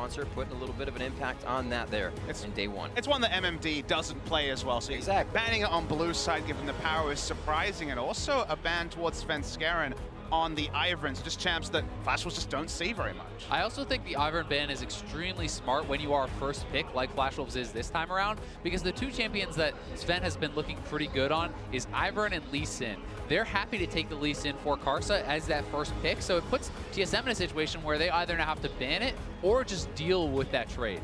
Hauntzer putting a little bit of an impact on that there in day one. It's one that MMD doesn't play as well, so exactly. Banning it on blue side, given the power, is surprising, and also a ban towards Svenskeren on the Iverns, just champs that Flash Wolves just don't see very much. I also think the Ivern ban is extremely smart when you are first pick, like Flash Wolves is this time around, because the two champions that Sven has been looking pretty good on is Ivern and Lee Sin. They're happy to take the Lee Sin for Karsa as that first pick, so it puts TSM in a situation where they either now have to ban it or just deal with that trade.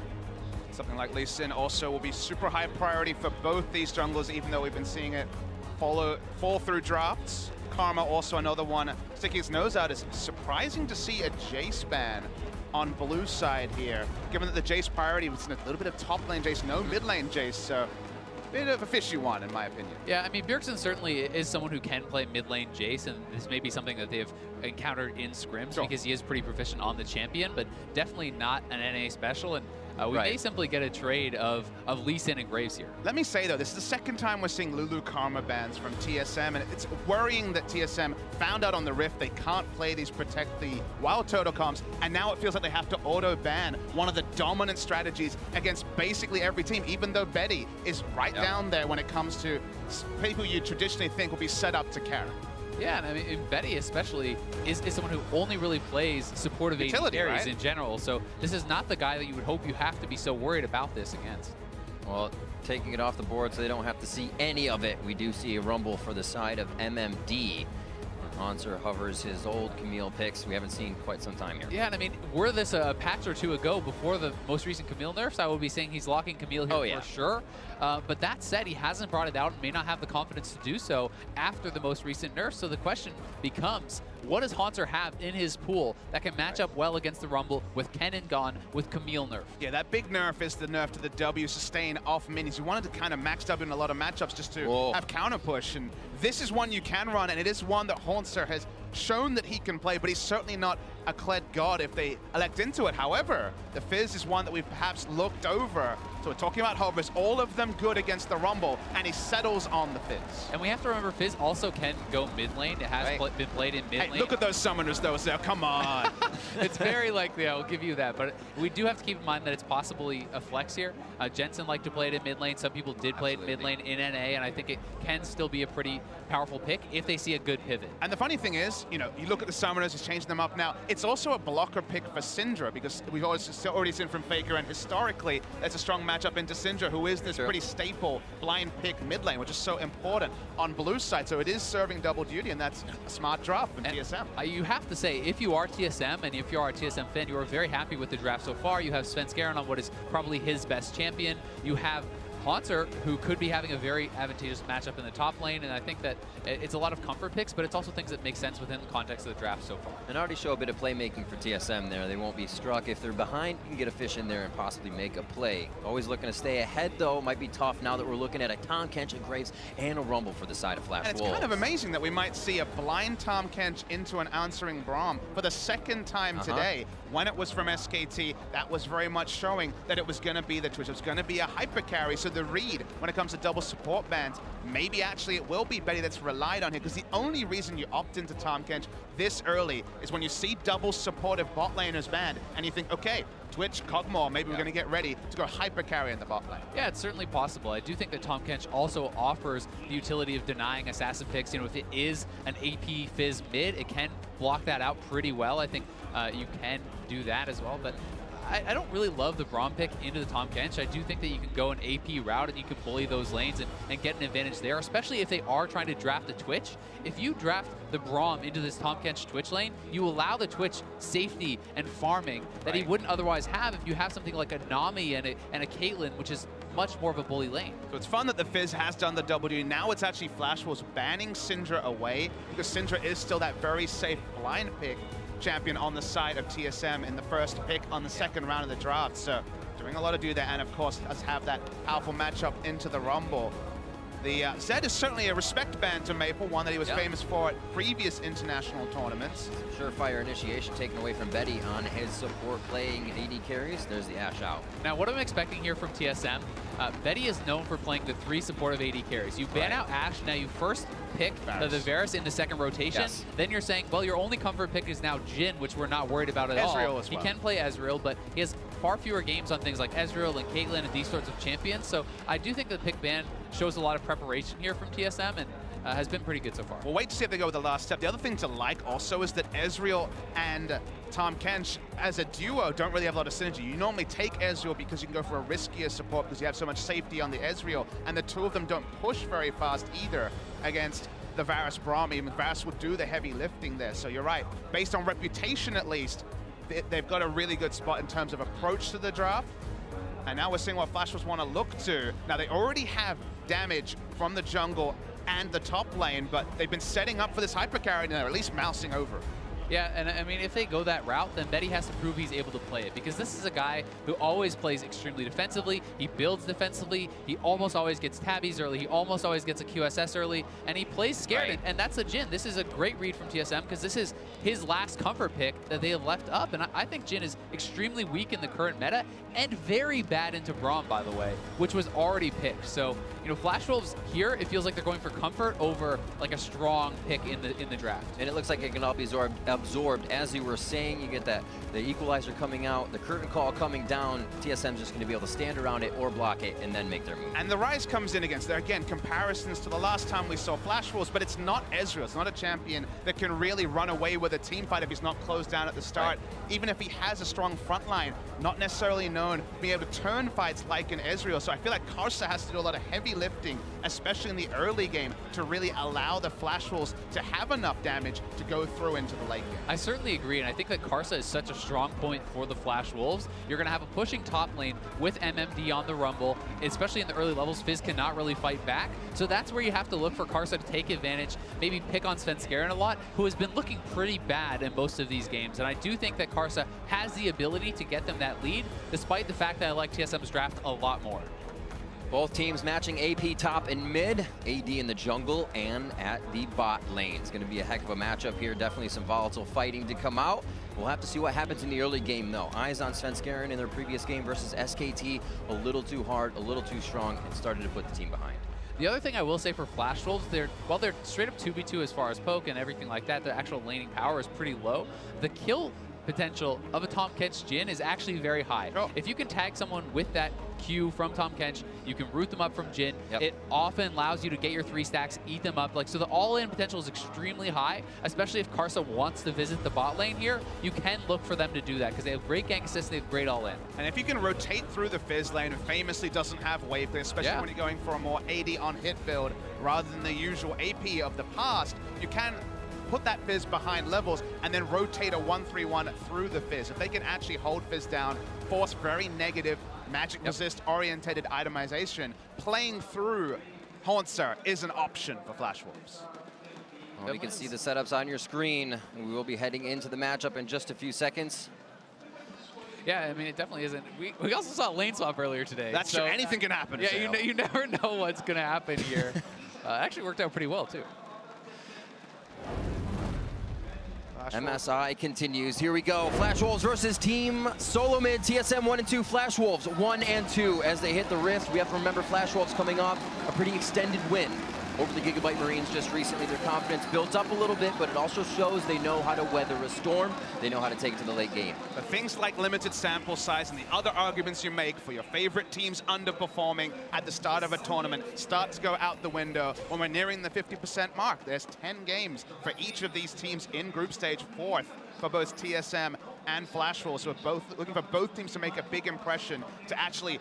Something like Lee Sin also will be super high priority for both these junglers, even though we've been seeing it fall through drafts. Karma also another one sticking his nose out. Is surprising to see a Jace ban on blue side here, given that the Jace priority was a little bit of top lane Jace, no mid lane Jace, so bit of a fishy one in my opinion. Yeah, I mean, Bjergsen certainly is someone who can play mid lane Jace, and this may be something that they've encountered in scrims because he is pretty proficient on the champion, but definitely not an NA special, and we may simply get a trade of Lee Sin and Graves here. Let me say though, this is the second time we're seeing Lulu Karma bans from TSM, and it's worrying that TSM found out on the Rift they can't play these protect the WildTurtle comps, and now it feels like they have to auto-ban one of the dominant strategies against basically every team, even though Betty is right down there when it comes to people you traditionally think will be set up to carry. Yeah, and I mean, Betty especially is someone who only really plays supportive AD carries in general, so this is not the guy that you would hope you have to be so worried about this against. Well, taking it off the board so they don't have to see any of it, we do see a rumble for the side of MMD. Hauntzer hovers his old Camille picks we haven't seen quite some time here. Yeah, and I mean, were this a patch or two ago before the most recent Camille nerfs, I would be saying he's locking Camille here for sure. But that said, he hasn't brought it out and may not have the confidence to do so after the most recent nerfs. So the question becomes, what does Hauntzer have in his pool that can match up well against the Rumble with Kennen gone, with Camille nerf? Yeah, that big nerf is the nerf to the W sustain off minis. You wanted to kind of max W in a lot of matchups just to have counter push, and this is one you can run, and it is one that Hauntzer has shown that he can play, but he's certainly not a Kled god if they elect into it. However, the Fizz is one that we've perhaps looked over. So we're talking about hovers, all of them good against the Rumble, and he settles on the Fizz. And we have to remember, Fizz also can go mid lane. It has been played in mid lane. Hey, look at those summoners though, so come on. It's very likely, I'll give you that, but we do have to keep in mind that it's possibly a flex here. Jensen liked to play it in mid lane. Some people did play it in mid lane in NA, and I think it can still be a pretty powerful pick if they see a good pivot. And the funny thing is, you know, you look at the summoners, he's changing them up now. It's also a blocker pick for Syndra, because we've already seen from Faker, and historically, that's a strong matchup into Syndra, who is this pretty staple blind pick mid lane, which is so important on blue side. So it is serving double duty, and that's a smart draft from TSM. You have to say, if you are TSM, and if you are a TSM fan, you are very happy with the draft so far. You have Svenskeren on what is probably his best champion. You have Hauntzer, who could be having a very advantageous matchup in the top lane, and I think that it's a lot of comfort picks, but it's also things that make sense within the context of the draft so far. And already show a bit of playmaking for TSM there. They won't be struck. If they're behind, you can get a fish in there and possibly make a play. Always looking to stay ahead, though. Might be tough now that we're looking at a Tahm, Kench, and Graves, and a Rumble for the side of Flash Wolves. And it's kind of amazing that we might see a blind Tahm Kench into an answering Braum for the second time today. When it was from SKT, that was very much showing that it was going to be the Twitch. It was going to be a hyper carry. So the read, when it comes to double support bans, maybe actually it will be Betty that's relied on here, because the only reason you opt into Tahm Kench this early is when you see double supportive bot laners banned, and you think, okay, Twitch, Cogmore, maybe we're going to get ready to go hyper carry in the bot lane. Yeah, it's certainly possible. I do think that Tahm Kench also offers the utility of denying assassin picks. You know, if it is an AP Fizz mid, it can block that out pretty well. I think you can do that as well, but I don't really love the Braum pick into the Tahm Kench. I do think that you can go an AP route and you can bully those lanes and get an advantage there, especially if they are trying to draft the Twitch. If you draft the Braum into this Tahm Kench Twitch lane, you allow the Twitch safety and farming that he wouldn't otherwise have if you have something like a Nami and a Caitlyn, which is much more of a bully lane. So it's fun that the Fizz has done the double duty. Now it's actually Flash Wolves banning Syndra away, because Syndra is still that very safe blind pick champion on the side of TSM in the first pick on the second round of the draft. So doing a lot to do there, and of course does have that powerful matchup into the Rumble. The Zed is certainly a respect band to Maple, one that he was famous for at previous international tournaments. Surefire initiation taken away from Betty on his support playing AD carries. There's the Ashe out. Now what I'm expecting here from TSM, Betty is known for playing the 3 supportive AD carries. You ban out Ashe, now you first pick the Varus in the second rotation. Then you're saying, well, your only comfort pick is now jhin, which we're not worried about at all. As well. He can play Ezreal, but he has far fewer games on things like Ezreal and Caitlyn and these sorts of champions. So I do think the pick ban shows a lot of preparation here from TSM and has been pretty good so far. We'll wait to see if they go with the last step. The other thing to like also is that Ezreal and Tahm Kench as a duo don't really have a lot of synergy. You normally take Ezreal because you can go for a riskier support because you have so much safety on the Ezreal, and the two of them don't push very fast either against the Varus Braum. Even Varus would do the heavy lifting there, so you're right. Based on reputation at least, they've got a really good spot in terms of approach to the draft. And now we're seeing what FlashWolves want to look to. Now they already have damage from the jungle and the top lane, but they've been setting up for this hyper carry and they're at least mousing over. Yeah, and I mean, if they go that route, then Betty has to prove he's able to play it, because this is a guy who always plays extremely defensively. He builds defensively. He almost always gets tabbies early. He almost always gets a QSS early, and he plays scared. Right. And that's a jhin. This is a great read from TSM, because this is his last comfort pick that they have left up. And I think jhin is extremely weak in the current meta and very bad into Braum, by the way, which was already picked. So, you know, FlashWolves here, it feels like they're going for comfort over like a strong pick in the draft. And it looks like it can all be absorbed. As you were saying, you get the equalizer coming out, the curtain call coming down. TSM's just going to be able to stand around it or block it and then make their move. And the Ryze comes in against there. Again, comparisons to the last time we saw FlashWolves, but it's not Ezreal. It's not a champion that can really run away with a team fight if he's not closed down at the start. Right. Even if he has a strong front line, not necessarily known being able to turn fights like an Ezreal. So I feel like Karsa has to do a lot of heavy lifting, especially in the early game, to really allow the FlashWolves to have enough damage to go through into the late game. I certainly agree, and I think that Karsa is such a strong point for the FlashWolves. You're going to have a pushing top lane with MMD on the Rumble, especially in the early levels. Fizz cannot really fight back, so that's where you have to look for Karsa to take advantage, maybe pick on Svenskeren a lot, who has been looking pretty bad in most of these games. And I do think that Karsa has the ability to get them that lead, despite the fact that I like TSM's draft a lot more. Both teams matching AP top and mid, AD in the jungle and at the bot lane. It's going to be a heck of a matchup here. Definitely some volatile fighting to come out. We'll have to see what happens in the early game, though. Eyes on Svenskeren in their previous game versus SKT. A little too hard, a little too strong, and started to put the team behind. The other thing I will say for FlashWolves, while they're straight up 2v2 as far as poke and everything like that, their actual laning power is pretty low. The kill potential of a Tahm Kench jhin is actually very high. Oh. If you can tag someone with that Q from Tahm Kench, you can root them up from jhin. Yep. It often allows you to get your 3 stacks, eat them up. So the all-in potential is extremely high, especially if Karsa wants to visit the bot lane here. You can look for them to do that because they have great gank assist, they have great all-in. And if you can rotate through the Fizz lane, who famously doesn't have wave clear, especially when you're going for a more AD on hit build rather than the usual AP of the past, you can put that Fizz behind levels and then rotate a 1-3-1 through the Fizz. If they can actually hold Fizz down, force very negative magic resist orientated itemization, playing through Hauntzer is an option for FlashWolves. Well, you can see the setups on your screen. We will be heading into the matchup in just a few seconds. Yeah, I mean, it definitely isn't. We also saw lane swap earlier today. That's true. Anything can happen. Yeah, you never know what's going to happen here. Actually worked out pretty well, too. MSI continues. Here we go. FlashWolves versus Team Solomid TSM 1 and 2. FlashWolves 1 and 2 as they hit the rift. We have to remember FlashWolves coming off a pretty extended win over the Gigabyte Marines just recently. Their confidence built up a little bit, but it also shows they know how to weather a storm. They know how to take it to the late game. But things like limited sample size and the other arguments you make for your favorite teams underperforming at the start of a tournament start to go out the window when we're nearing the 50% mark. There's 10 games for each of these teams in group stage, 4th for both TSM and FlashWolves. So we're both looking for both teams to make a big impression to actually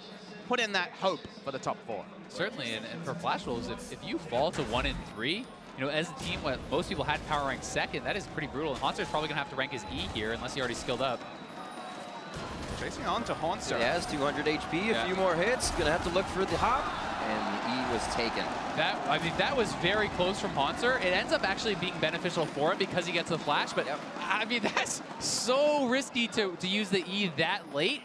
put in that hope for the top 4. Certainly, and for FlashWolves, if you fall to 1 and 3, you know, as a team, what most people had power rank 2nd, that is pretty brutal. And Hauntzer's probably going to have to rank his E here, unless he already skilled up. Chasing on to Hauntzer. He has 200 HP, a few more hits. Going to have to look for the hop, and the E was taken. I mean, that was very close from Hauntzer. It ends up actually being beneficial for him because he gets the flash, but I mean, that's so risky to use the E that late.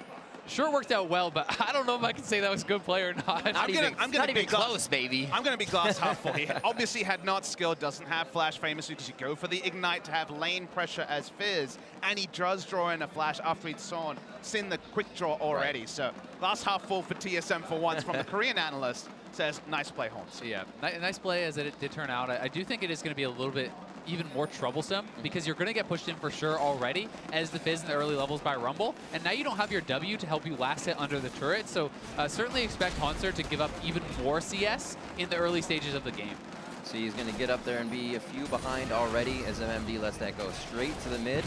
Sure worked out well, but I don't know if I can say that was a good play or not. I'm gonna be close, baby. I'm gonna be glass half full. He obviously had not skilled, doesn't have flash famously because you go for the ignite to have lane pressure as Fizz, and he does draw in a flash after he'd seen the quick draw already. Right. So glass half full for TSM for once from the Korean analyst. Says, nice play, Holmes. Yeah, nice play as it did turn out. I do think it is going to be a little bit even more troublesome because you're going to get pushed in for sure already as the Fizz in the early levels by Rumble, and now you don't have your W to help you last hit under the turret, so certainly expect Hauntzer to give up even more CS in the early stages of the game. So he's going to get up there and be a few behind already as MMD lets that go straight to the mid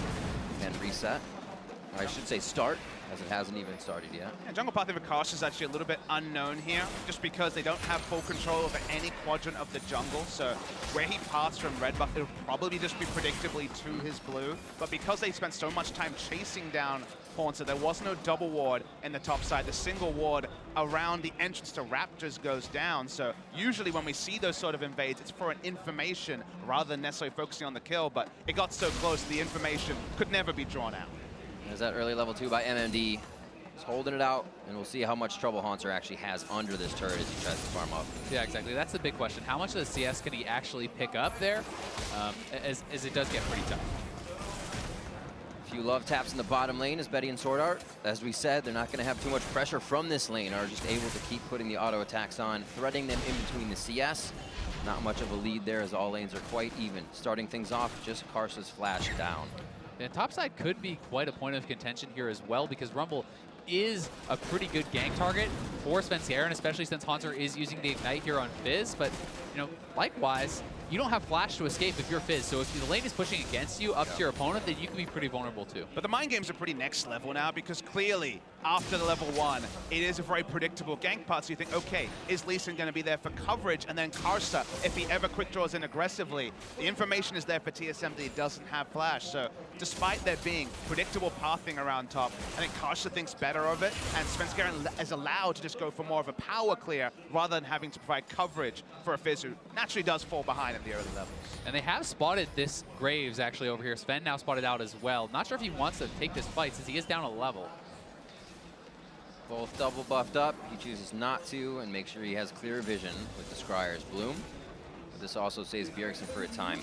and reset. I should say start, as it hasn't even started yet. And jungle path of Karsa is actually a little bit unknown here, just because they don't have full control over any quadrant of the jungle. So where he paths from red buff, it'll probably just be predictably to his blue. But because they spent so much time chasing down Hauntzer, there was no double ward in the top side. The single ward around the entrance to Raptors goes down. So usually when we see those sort of invades, it's for an information rather than necessarily focusing on the kill. But it got so close, the information could never be drawn out. There's that early level 2 by MMD. He's holding it out, and we'll see how much trouble Hauntzer actually has under this turret as he tries to farm up. Yeah, exactly. That's the big question. How much of the CS can he actually pick up there, as it does get pretty tough? A few love taps in the bottom lane as Betty and SwordArt. As we said, they're not going to have too much pressure from this lane, are just able to keep putting the auto attacks on, threading them in between the CS. Not much of a lead there as all lanes are quite even. Starting things off, just Karsa's flash down. And topside could be quite a point of contention here as well, because Rumble is a pretty good gank target for Svenskeren, especially since Hauntzer is using the Ignite here on Fizz. But, you know, likewise, you don't have flash to escape if you're Fizz. So if the lane is pushing against you up to your opponent, then you can be pretty vulnerable too. But the mind games are pretty next level now, because clearly after the level 1, it is a very predictable gank path. So you think, okay, is Lee Sin going to be there for coverage? And then Karsa, if he ever quick draws in aggressively, the information is there for TSM that he doesn't have flash. So despite there being predictable pathing around top, I think Karsa thinks better of it, and Svenskeren is allowed to just go for more of a power clear rather than having to provide coverage for a Fizz who naturally does fall behind in the early levels. And they have spotted this Graves actually over here. Sven now spotted out as well. Not sure if he wants to take this fight since he is down a level. Both double buffed up. He chooses not to and make sure he has clear vision with the Scryer's Bloom. But this also saves Bjergsen for a time.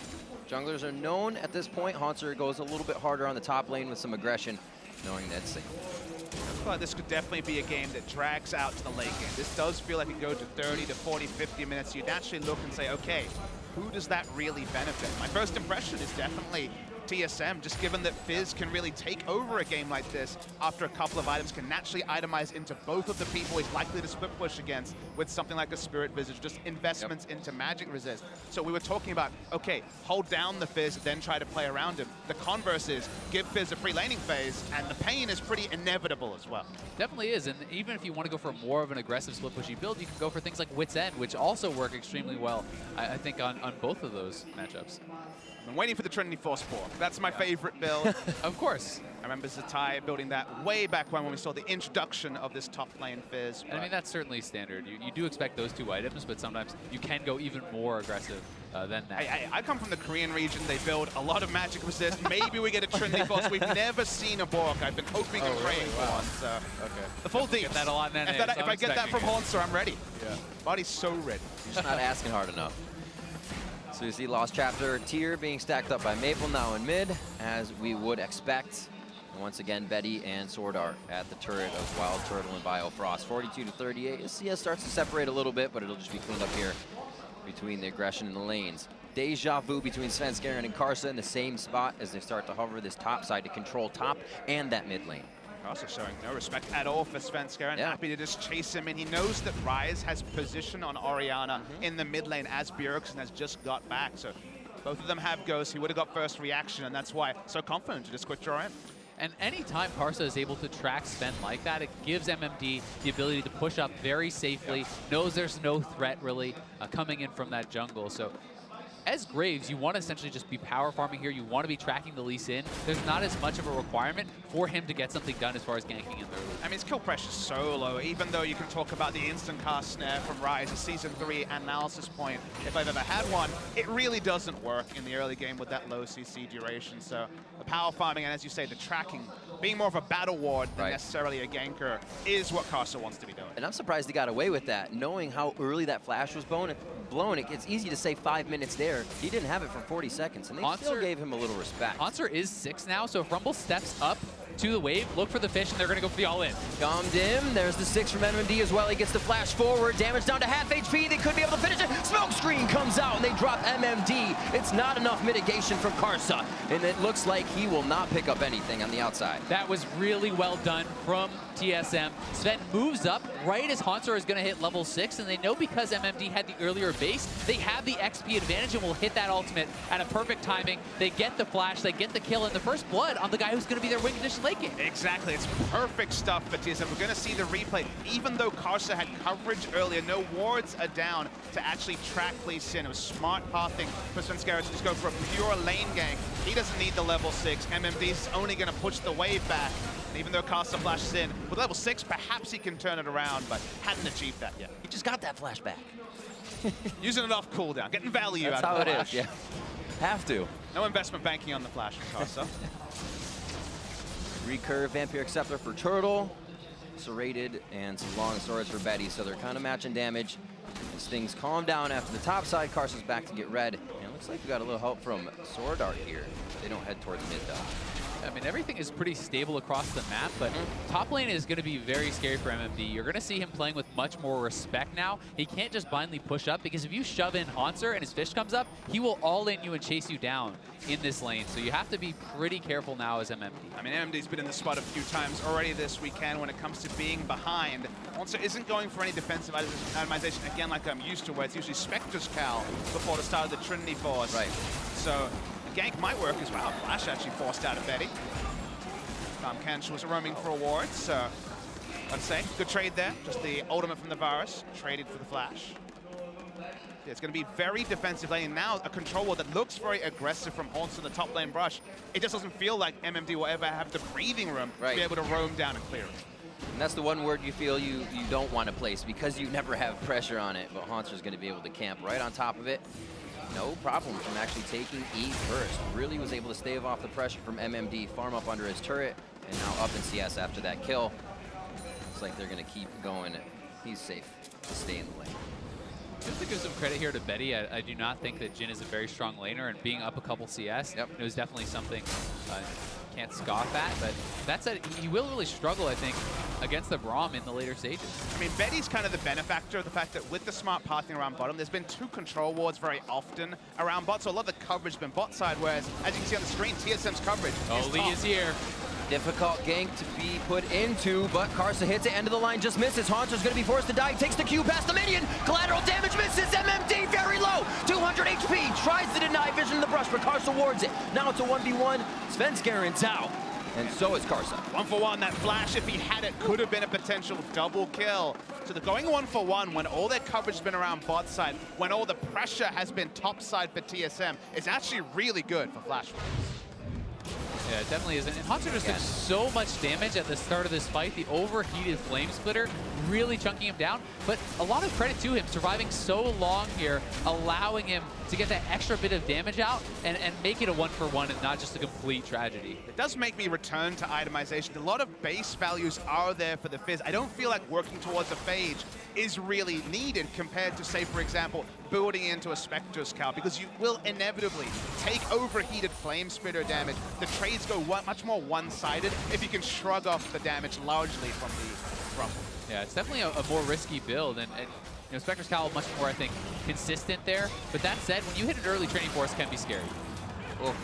Junglers are known at this point. Hauntzer goes a little bit harder on the top lane with some aggression, knowing that's safe. I feel like this could definitely be a game that drags out to the late game. This does feel like it goes to 30 to 40, 50 minutes. You'd actually look and say, okay, who does that really benefit? My first impression is definitely TSM, just given that Fizz can really take over a game like this after a couple of items, can naturally itemize into both of the people he's likely to split push against with something like a Spirit Visage, just investments into magic resist. So we were talking about, okay, hold down the Fizz, then try to play around him. The converse is give Fizz a free laning phase, and the pain is pretty inevitable as well. Definitely is, and even if you want to go for more of an aggressive split pushy build, you can go for things like Wit's End, which also work extremely well, I think, on both of those matchups. I'm waiting for the Trinity Force Pork. That's my favorite build. Of course. I remember Zatai building that way back when we saw the introduction of this top lane Fizz. I mean, that's certainly standard. You do expect those two items, but sometimes you can go even more aggressive than that. I come from the Korean region. They build a lot of magic resist. Maybe we get a Trinity Force. We've never seen a Bork. I've been hoping and praying for one. So Okay. the full deep. Get that a lot in if I get that from Hauntzer, I'm ready. Yeah. Body's so ready. He's just not asking hard enough. So you see Lost Chapter tier being stacked up by Maple now in mid, as we would expect. And once again, Betty and SwordArt at the turret of WildTurtle and Biofrost. 42 to 38. The CS starts to separate a little bit, but it'll just be cleaned up here between the aggression and the lanes. Deja vu between Svenskeren and Karsa in the same spot as they start to hover this top side to control top and that mid lane. Also showing no respect at all for Svenskeren. Yeah. Happy to just chase him in. He knows that Ryze has position on Orianna in the mid lane as Bjergsen has just got back. So both of them have ghosts. He would have got first reaction, and that's why so confident to just quick draw in. And anytime Karsa is able to track Sven like that, it gives MMD the ability to push up very safely, knows there's no threat really coming in from that jungle. So as Graves, you want to essentially just be power farming here. You want to be tracking the Lee Sin. There's not as much of a requirement for him to get something done as far as ganking in the early. I mean, his kill pressure is so low, even though you can talk about the instant cast snare from Ryze, a Season 3 analysis point. If I've ever had one, it really doesn't work in the early game with that low CC duration. So the power farming, and as you say, the tracking, being more of a battle ward than necessarily a ganker, is what Karsa wants to be doing. And I'm surprised he got away with that, knowing how early that flash was blown. It's easy to say 5 minutes there. He didn't have it for 40 seconds, and they still gave him a little respect. Hauntzer is 6 now, so if Rumble steps up to the wave, look for the fish, and they're going to go for the all-in. Calm dim. There's the 6 from MMD as well. He gets the flash forward. Damage down to half HP. They could be able to finish it. Smoke screen comes out, and they drop MMD. It's not enough mitigation from Karsa, and it looks like he will not pick up anything on the outside. That was really well done from TSM. Sven moves up right as Hauntzer is going to hit level 6, and they know because MMD had the earlier base, they have the XP advantage and will hit that ultimate at a perfect timing. They get the flash, they get the kill, and the first blood on the guy who's going to be their wing condition late game. Exactly, it's perfect stuff for TSM. We're going to see the replay. Even though Karsa had coverage earlier, no wards are down to actually track Lee Sin. It was smart pathing for Svenskeren to just go for a pure lane gank. He doesn't need the level 6. MMD's only going to push the wave back. And even though Karsa flashes in, with level 6, perhaps he can turn it around, but hadn't achieved that yet. He just got that flashback. Using it off cooldown, getting value That's out how of the it flash. is, yeah. Have to. No investment banking on the flash from Karsa. Recurve, Vampire Acceptor for Turtle. Serrated and some long swords for Betty, so they're kind of matching damage. As things calm down after the top side, Karsa's back to get red. And it looks like we got a little help from SwordArt here. They don't head towards mid, though. I mean, everything is pretty stable across the map, but top lane is going to be very scary for MMD. You're going to see him playing with much more respect now. He can't just blindly push up, because if you shove in Hauntzer and his fish comes up, he will all-in you and chase you down in this lane. So you have to be pretty careful now as MMD. I mean, MMD's been in the spot a few times already this weekend when it comes to being behind. Hauntzer isn't going for any defensive itemization, again, like I'm used to, where it's usually Spectre's Cal before the start of the Trinity Force. Right. So gank might work as well. Flash actually forced out of Betty. Kench was roaming for awards, so let's say good trade there. Just the ultimate from the Varus, traded for the flash. Yeah, it's going to be very defensive lane. Now a control wall that looks very aggressive from Hauntzer, the top lane brush. It just doesn't feel like MMD will ever have the breathing room to be able to roam down and clear it. And that's the one word you feel you don't want to place, because you never have pressure on it, but Hauntzer's going to be able to camp right on top of it. No problem from actually taking E first. Really was able to stave off the pressure from MMD, farm up under his turret, and now up in CS after that kill. Looks like they're going to keep going. He's safe to stay in the lane. Just to give some credit here to Betty, I do not think that jhin is a very strong laner, and being up a couple CS, it was definitely something can't scoff at, but that said, he will really struggle, I think, against the Braum in the later stages. I mean, Betty's kind of the benefactor of the fact that with the smart pathing around bottom, there's been 2 control wards very often around bot, so a lot of the coverage has been bot side, whereas, as you can see on the screen, TSM's coverage is Lee top. is here. Difficult gank to be put into, but Karsa hits it, end of the line, just misses. Hauntzer's going to be forced to die, takes the Q past the minion. Collateral damage misses, MMD very low, 200 HP, tries to deny vision in the brush, but Karsa wards it. Now it's a 1v1, Svenskeren's out, and so is Karsa. 1-for-1, that flash, if he had it, could have been a potential double kill. So they're going 1-for-1 when all their coverage has been around bot side, when all the pressure has been top side for TSM. It's actually really good for Flash. Yeah, it definitely is. And Hauntzer just did so much damage at the start of this fight. The overheated Flame Splitter really chunking him down. But a lot of credit to him surviving so long here, allowing him to get that extra bit of damage out and make it a 1-for-1 and not just a complete tragedy. It does make me return to itemization. A lot of base values are there for the Fizz. I don't feel like working towards a phage is really needed compared to, say, for example, building into a Spectre's Cal, because you will inevitably take overheated Flame Spitter damage. The trades go much more one-sided if you can shrug off the damage largely from the rumble. Yeah, it's definitely a more risky build, and you know, Spectre's Cal much more, I think, consistent there. But that said, when you hit an early training force, it can be scary. Oh.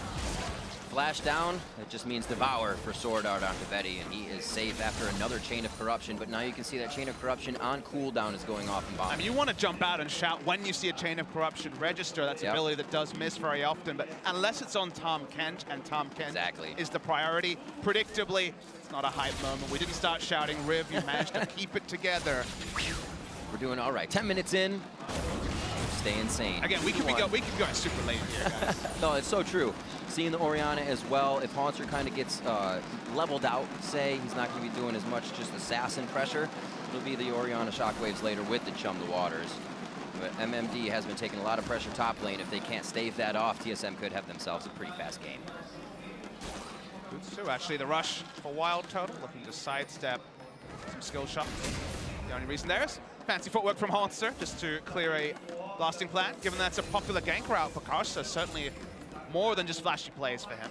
Flash down, it just means devour for SwordArt onto Betty, and he is safe after another Chain of Corruption, but now you can see that Chain of Corruption on cooldown is going off in bottom. I mean, you want to jump out and shout when you see a Chain of Corruption register. That's an ability that does miss very often, but unless it's on Tahm Kench, and Tahm Kench is the priority, predictably, it's not a hype moment. We didn't start shouting, Riv, you managed to keep it together. We're doing all right. 10 minutes in. Stay insane. Again, we could go super late here, guys. No, it's so true. Seeing the Orianna as well, if Hauntzer kind of gets leveled out, say, he's not going to be doing as much just assassin pressure. It'll be the Orianna shockwaves later with the Chum the Waters. But MMD has been taking a lot of pressure top lane. If they can't stave that off, TSM could have themselves a pretty fast game. So actually the rush for WildTurtle, looking to sidestep some skill shots. The only reason there is fancy footwork from Hauntzer just to clear a blasting plan, given that's a popular gank route for Karsa, certainly more than just flashy plays for him.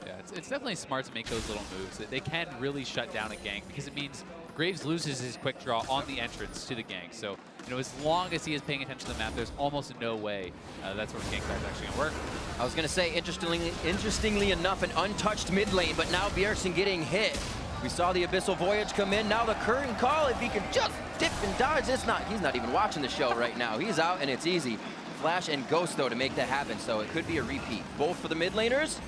Yeah, it's definitely smart to make those little moves. They can really shut down a gank because it means Graves loses his quick draw on the entrance to the gank. So, you know, as long as he is paying attention to the map, there's almost no way that sort of gank is actually going to work. I was going to say, interestingly enough, an untouched mid lane, but now Bjergsen getting hit. We saw the Abyssal Voyage come in. Now the curtain call, if he can just dip and dodge, he's not even watching the show right now. He's out and it's easy. Flash and Ghost, though, to make that happen, so it could be a repeat. Both for the mid laners,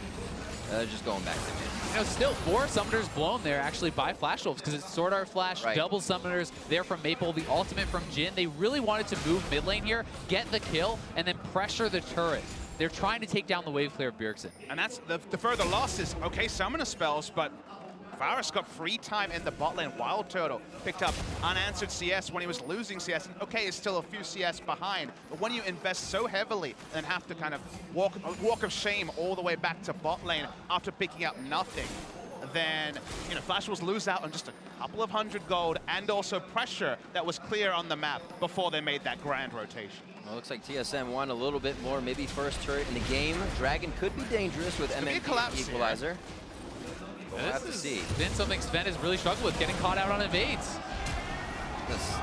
just going back to mid. You know, still 4 summoners blown there actually by Flash Wolves because it's SwordArt Flash, right. Double summoners there from Maple, the ultimate from Jhin. They really wanted to move mid lane here, get the kill, and then pressure the turret. They're trying to take down the wave clear of Bjergsen. And that's the further loss is, okay, summoner spells, but Varus got free time in the bot lane. WildTurtle picked up unanswered CS when he was losing CS. And okay, it's still a few CS behind. But when you invest so heavily and have to kind of walk of shame all the way back to bot lane after picking up nothing, then, you know, Flash Wolves lose out on just a couple of 100 gold and also pressure that was clear on the map before they made that grand rotation. Well, looks like TSM won a little bit more, maybe first turret in the game. Dragon could be dangerous with MMD equalizer. We'll have to see. Been something Sven has really struggled with, getting caught out on invades. Looks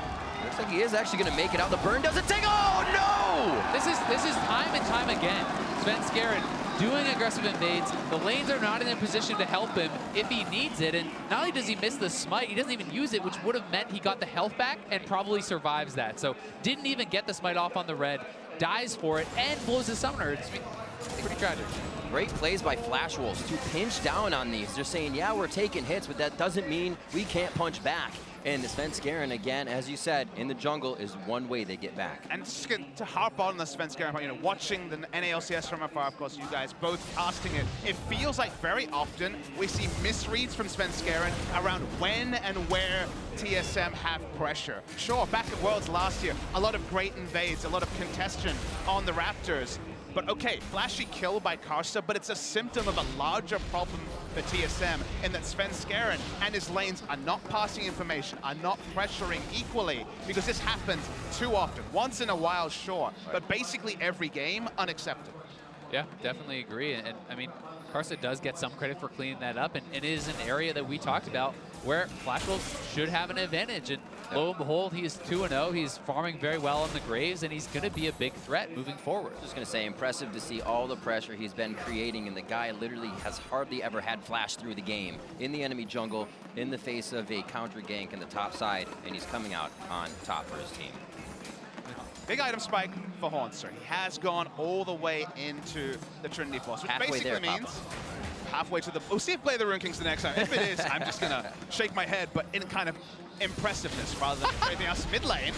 like he is actually going to make it out. The burn doesn't take. Oh no! This is time and time again. Svenskeren doing aggressive invades. The lanes are not in a position to help him if he needs it. And not only does he miss the smite, he doesn't even use it, which would have meant he got the health back and probably survives that. So didn't even get the smite off on the red, dies for it, and blows his summoner. It's pretty tragic. Great plays by Flash Wolves to pinch down on these. They're saying, yeah, we're taking hits, but that doesn't mean we can't punch back. And the Svenskeren, again, as you said, in the jungle is one way they get back. And just to harp on the Svenskeren, you know, watching the NALCS from afar, of course, you guys both casting it, it feels like very often we see misreads from Svenskeren around when and where TSM have pressure. Sure, back at Worlds last year, a lot of great invades, a lot of contention on the Raptors. But okay, flashy kill by Karsa, but it's a symptom of a larger problem for TSM in that Svenskeren and his lanes are not passing information, are not pressuring equally, because this happens too often. Once in a while, sure, but basically every game, unacceptable. Yeah, definitely agree. And I mean, Karsa does get some credit for cleaning that up, and it is an area that we talked about where Flash Wolves should have an advantage. And lo and behold, he is 2-0. He's farming very well on the Graves, and he's going to be a big threat moving forward. Just going to say, impressive to see all the pressure he's been creating, and the guy literally has hardly ever had Flash through the game in the enemy jungle in the face of a counter gank in the top side, and he's coming out on top for his team. Big item spike for Hauntzer. He has gone all the way into the Trinity Force, which Halfway basically there, means Papa. Halfway to the... We'll see if Play the Rune Kings the next time. If it is, I'm just going to shake my head, but in kind of impressiveness rather than anything else. Mid lane.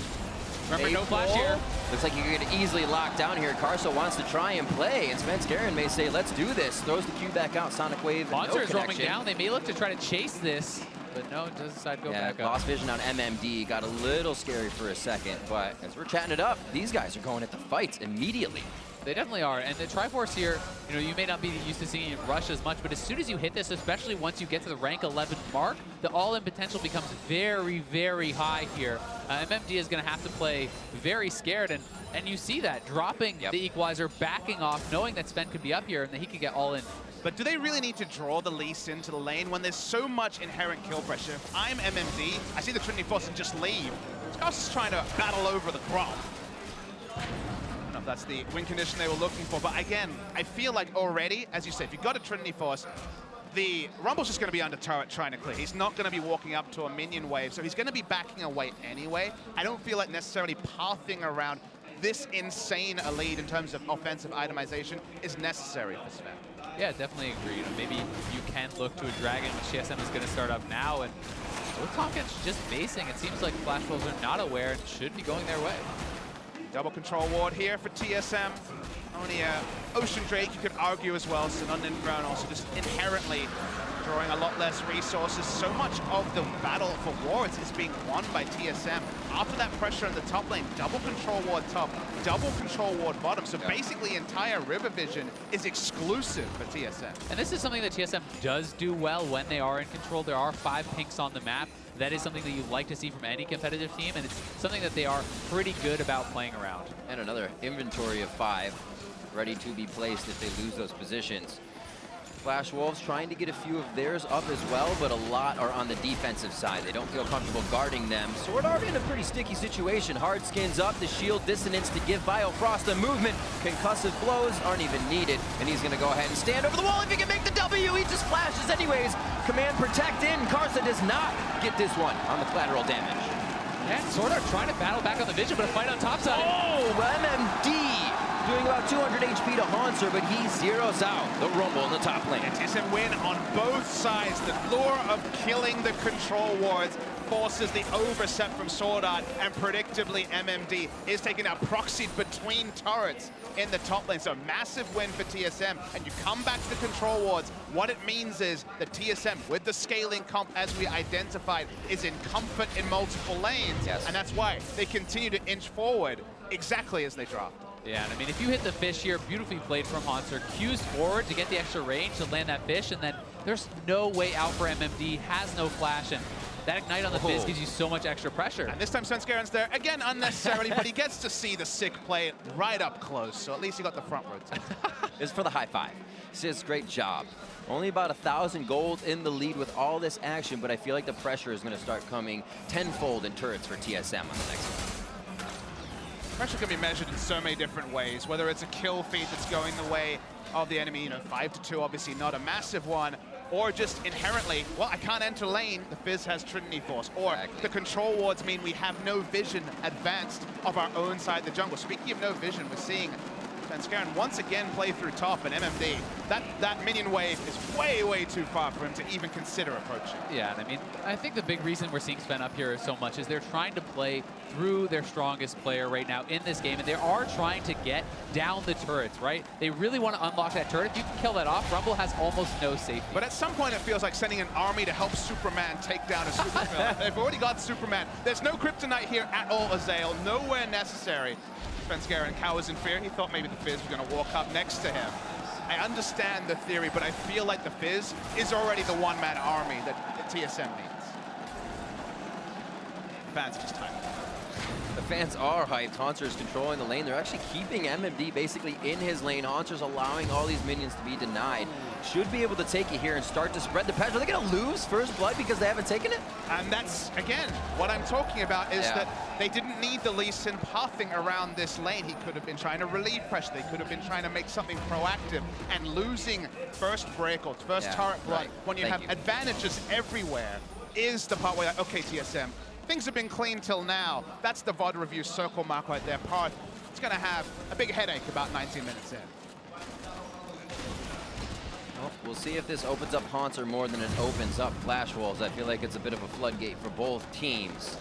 Remember, no flash here. Looks like you're going to easily lock down here. Karsa wants to try and play, and Svenskeren may say, let's do this. Throws the Q back out, Sonic Wave, Hauntzer is roaming down. They may look to try to chase this, but no, it does decide to go back up. Lost vision on MMD. Got a little scary for a second, but as we're chatting it up, these guys are going at the fights immediately. They definitely are, and the Triforce here, you know, you may not be used to seeing it rush as much, but as soon as you hit this, especially once you get to the rank 11 mark, the all-in potential becomes very, very high here. MMD is going to have to play very scared, and you see that, dropping the equalizer, backing off, knowing that Sven could be up here and that he could get all in. But do they really need to draw the Lease into the lane when there's so much inherent kill pressure? If I'm MMD, I see the Trinity Force and just leave. Karsa's trying to battle over the Braum. I don't know if that's the win condition they were looking for, but again, I feel like already, as you said, if you've got a Trinity Force, the Rumble's just going to be under turret trying to clear. He's not going to be walking up to a minion wave, so he's going to be backing away anyway. I don't feel like necessarily pathing around this insane a lead in terms of offensive itemization is necessary for Sven. Yeah, definitely agree. You know, maybe you can look to a Dragon, which TSM is going to start up now, and with Tahm Kench just basing, it seems like Flash Wolves are not aware and should be going their way. Double control ward here for TSM. Only Ocean Drake, you could argue as well, so non-inferno, also just inherently drawing a lot less resources. So much of the battle for wards is being won by TSM. After that pressure in the top lane, double control ward top, double control ward bottom. So basically entire river vision is exclusive for TSM. And this is something that TSM does do well when they are in control. There are 5 pinks on the map. That is something that you like to see from any competitive team, and it's something that they are pretty good about playing around. And another inventory of 5 ready to be placed if they lose those positions. Flash Wolves trying to get a few of theirs up as well, but a lot are on the defensive side. They don't feel comfortable guarding them. SwordArt in a pretty sticky situation. Hard skins up, the shield dissonance to give Biofrost a movement. Concussive blows aren't even needed, and he's going to go ahead and stand over the wall. If he can make the W, he just flashes anyways. Command protect in. Karsa does not get this one on the collateral damage. Yeah, SwordArt trying to battle back on the vision, but a fight on top side. Oh, MMD! Doing about 200 HP to Hauntzer, but he zeroes out the Rumble in the top lane. TSM win on both sides. The lure of killing the control wards forces the overset from SwordArt, and predictably MMD is taking out proxied between turrets in the top lane. So massive win for TSM, and you come back to the control wards. What it means is that TSM, with the scaling comp as we identified, is in comfort in multiple lanes, and that's why they continue to inch forward exactly as they dropped. Yeah, and I mean, if you hit the fish here, beautifully played from Hauntzer, Q's forward to get the extra range to land that fish, and then there's no way out for MMD, has no flash, and that ignite on the Fizz gives you so much extra pressure. And this time Svenskeren's there, again unnecessarily, but he gets to see the sick play right up close, so at least he got the front road. This is for the high five. Sis, great job. Only about 1,000 gold in the lead with all this action, but I feel like the pressure is going to start coming tenfold in turrets for TSM on the next one. Pressure can be measured in so many different ways, whether it's a kill feed that's going the way of the enemy, 5-2, obviously not a massive one, or just inherently, well, I can't enter lane, the Fizz has Trinity Force, or the control wards mean we have no vision advanced of our own side of the jungle. Speaking of no vision, we're seeing Svenskeren once again play through top, and MMD, that minion wave is way, way too far for him to even consider approaching. Yeah, and I mean, I think the big reason we're seeing Sven up here so much is they're trying to play through their strongest player right now in this game, and they are trying to get down the turrets, right? They really want to unlock that turret. If you can kill that off, Rumble has almost no safety. But at some point, it feels like sending an army to help Superman take down a super villain. They've already got Superman. There's no kryptonite here at all, Azael. Nowhere necessary. Svenskeren cowers in fear. He thought maybe the Fizz was going to walk up next to him. I understand the theory, but I feel like the Fizz is already the one-man army that TSM needs. Fans just hyped. The fans are hyped. Hauntzer's controlling the lane. They're actually keeping MMD basically in his lane. Hauntzer's allowing all these minions to be denied. Should be able to take it here and start to spread the pressure. Are they going to lose first blood because they haven't taken it? And that's, again, what I'm talking about is that they didn't need the Lee Sin pathing around this lane. He could have been trying to relieve pressure. They could have been trying to make something proactive, and losing first break or first turret blood when you have advantages everywhere is the part where, like, okay, TSM, things have been clean till now. That's the VOD review circle mark right there. Part, it's going to have a big headache about 19 minutes in. Well, we'll see if this opens up Hauntzer more than it opens up Flash Wolves. I feel like it's a bit of a floodgate for both teams.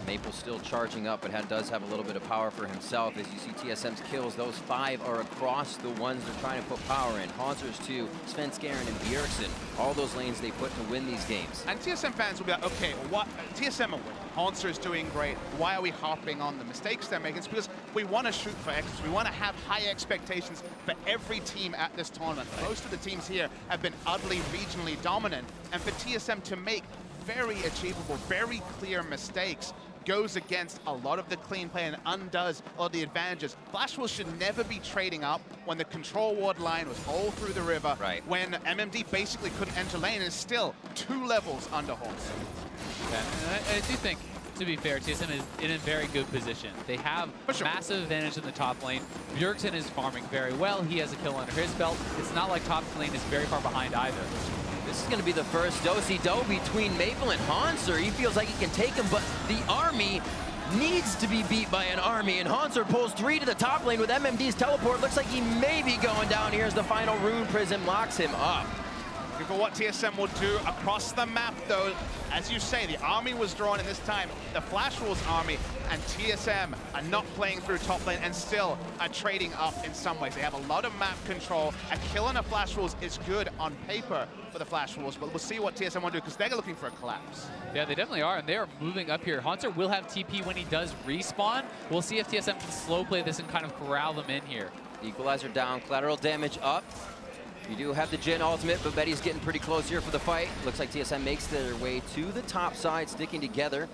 Maple still charging up, but does have a little bit of power for himself. As you see TSM's kills, those 5 are across the ones they're trying to put power in. Hauntzer's 2, Svenskeren and Bjergsen, all those lanes they put to win these games. And TSM fans will be like, okay, what? TSM will win. Hauntzer is doing great. Why are we harping on the mistakes they're making? It's because we want to shoot for X's. We want to have high expectations for every team at this tournament. Most of the teams here have been utterly regionally dominant, and for TSM to make very achievable, very clear mistakes goes against a lot of the clean play and undoes all the advantages. Flash Wolves should never be trading up when the control ward line was all through the river, when MMD basically couldn't enter lane and is still 2 levels under Hauntzer. I do think, to be fair, TSM is in a very good position. They have massive advantage in the top lane. Bjergsen is farming very well. He has a kill under his belt. It's not like top lane is very far behind either. This is going to be the first do-si-do between Maple and Hauntzer. He feels like he can take him, but the army needs to be beat by an army, and Hauntzer pulls 3 to the top lane with MMD's teleport. Looks like he may be going down here as the final rune prism locks him up. Looking for what TSM will do across the map, though. As you say, the army was drawn in this time, the Flash Wolves army, and TSM are not playing through top lane and still are trading up in some ways. They have a lot of map control. A kill on a Flash Wolves is good on paper for the Flash Wolves, but we'll see what TSM want to do because they're looking for a collapse. Yeah, they definitely are, and they are moving up here. Hauntzer will have TP when he does respawn. We'll see if TSM can slow play this and kind of corral them in here. Equalizer down, collateral damage up. You do have the jhin ultimate, but Betty's getting pretty close here for the fight. Looks like TSM makes their way to the top side, sticking together.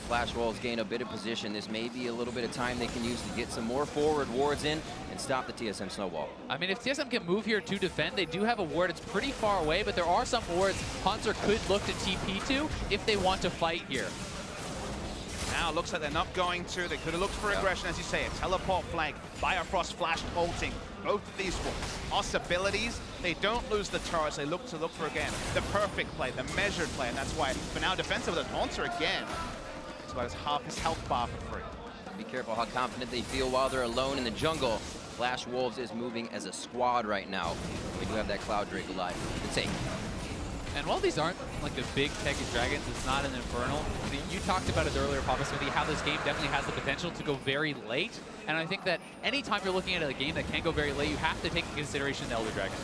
Flash Wolves gain a bit of position. This may be a little bit of time they can use to get some more forward wards in and stop the TSM snowball. I mean, if TSM can move here to defend, they do have a ward. It's pretty far away, but there are some wards Hauntzer could look to TP to if they want to fight here. Now it looks like they're not going to. They could have looked for aggression, as you say. A teleport flank, Biofrost flash ulting. Both of these possibilities, they don't lose the turrets. They look for, again, the perfect play, the measured play. And that's why, for now, defensive with Hauntzer again. That's why it's half his health bar for free. Be careful how confident they feel while they're alone in the jungle. Flash Wolves is moving as a squad right now. We do have that Cloud Drake alive. Good take. And while these aren't like the big Tekken Dragons, it's not an Infernal. I mean, you talked about it earlier, Papasmithy, how this game definitely has the potential to go very late. And I think that anytime you're looking at a game that can go very late, you have to take into consideration the Elder Dragon.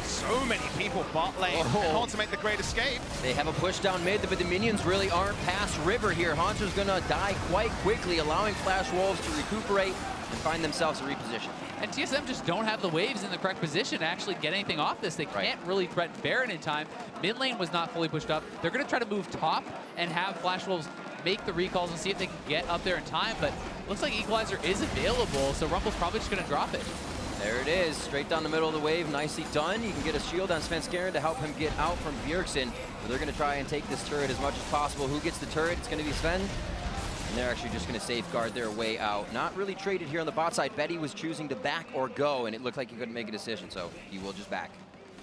So many people bot lane, and Hauntzer make the great escape. They have a push down mid, but the minions really aren't past river here. Hauntzer's gonna die quite quickly, allowing Flash Wolves to recuperate and find themselves a reposition. And TSM just don't have the waves in the correct position to actually get anything off this. They can't really threaten Baron in time. Mid lane was not fully pushed up. They're going to try to move top and have Flash Wolves make the recalls and see if they can get up there in time, but looks like Equalizer is available, so Rumble's probably just going to drop it. There it is, straight down the middle of the wave, nicely done. You can get a shield on Svenskeren to help him get out from Bjergsen. But they're going to try and take this turret as much as possible. Who gets the turret? It's going to be Sven. And they're actually just going to safeguard their way out. Not really traded here on the bot side. Betty was choosing to back or go, and it looked like he couldn't make a decision, so he will just back.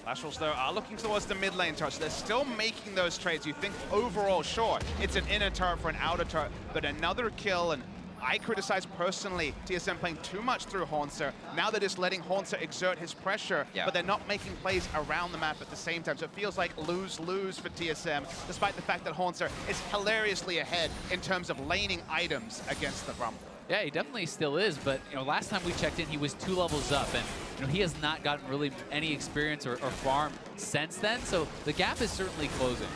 Flash Wolves, though, are looking towards the mid lane turret, so they're still making those trades. You think overall, sure, it's an inner turret for an outer turret, but another kill, and I criticize personally TSM playing too much through Hauntzer. Now they're just letting Hauntzer exert his pressure, but they're not making plays around the map at the same time. So it feels like lose-lose for TSM, despite the fact that Hauntzer is hilariously ahead in terms of laning items against the Rumble. Yeah, he definitely still is, but last time we checked in, he was 2 levels up, and he has not gotten really any experience or farm since then, so the gap is certainly closing.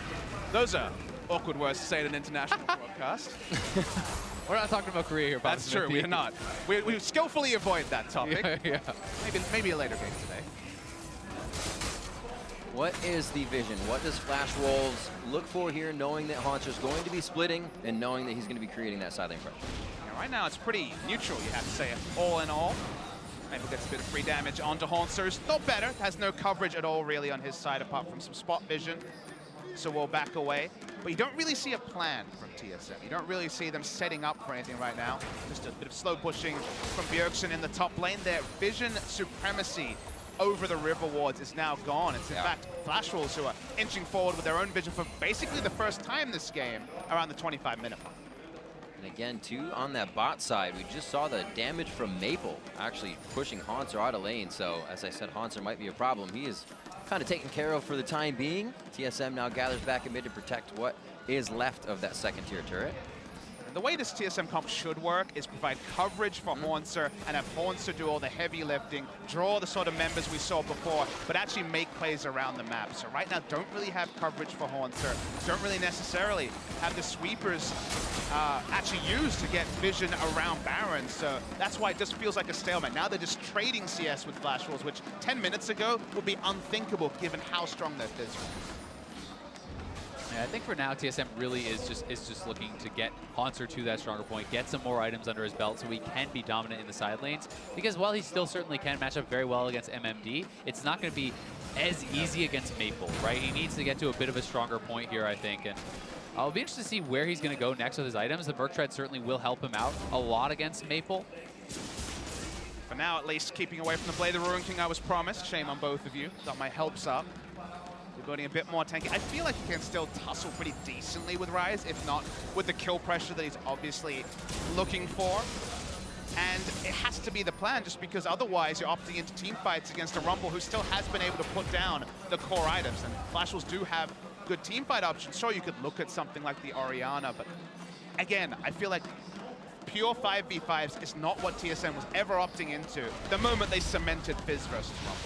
Those are awkward words to say at an international broadcast. We're not talking about Korea here, Bob. That's true, we are not. We skillfully avoid that topic. Yeah. Maybe a later game today. What is the vision? What does Flash Wolves look for here, knowing that Hauntzer's going to be splitting and knowing that he's going to be creating that side lane pressure? Yeah, right now it's pretty neutral, you have to say, all in all. Maybe gets a bit of free damage onto Hauntzer. Not better, has no coverage at all really on his side apart from some spot vision. So we'll back away. But you don't really see a plan from TSM. You don't really see them setting up for anything right now. Just a bit of slow pushing from Bjergsen in the top lane. Their vision supremacy over the river wards is now gone. It's in fact Flash Wolves who are inching forward with their own vision for basically the first time this game around the 25-minute mark. And again, too, on that bot side, we just saw the damage from Maple actually pushing Hauntzer out of lane. So, as I said, Hauntzer might be a problem. He is kind of taken care of for the time being. TSM now gathers back in mid to protect what is left of that second-tier turret. And the way this TSM comp should work is provide coverage for Hauntzer and have Hauntzer do all the heavy lifting, draw the sort of members we saw before, but actually make plays around the map. So right now, don't really have coverage for Hauntzer. Don't really necessarily have the sweepers actually used to get vision around Baron. So that's why it just feels like a stalemate. Now they're just trading CS with Flash Wolves, which 10 minutes ago would be unthinkable given how strong their Fizz is. Yeah, I think for now TSM really is just looking to get Hauntzer to that stronger point, get some more items under his belt so he can be dominant in the side lanes. Because while he still certainly can match up very well against MMD, it's not going to be as easy against Maple, right? He needs to get to a bit of a stronger point here, I think. And I'll be interested to see where he's going to go next with his items. The Merc Tread certainly will help him out a lot against Maple. For now, at least, keeping away from the Blade of the Ruin King I was promised. Shame on both of you. Got my helps up. Building a bit more tanky. I feel like he can still tussle pretty decently with Ryze, if not with the kill pressure that he's obviously looking for. And it has to be the plan, just because otherwise you're opting into team fights against a Rumble who still has been able to put down the core items. And Flash Wolves do have good team fight options. Sure, you could look at something like the Orianna, but again, I feel like pure 5v5s is not what TSM was ever opting into the moment they cemented Fizz versus Rumble.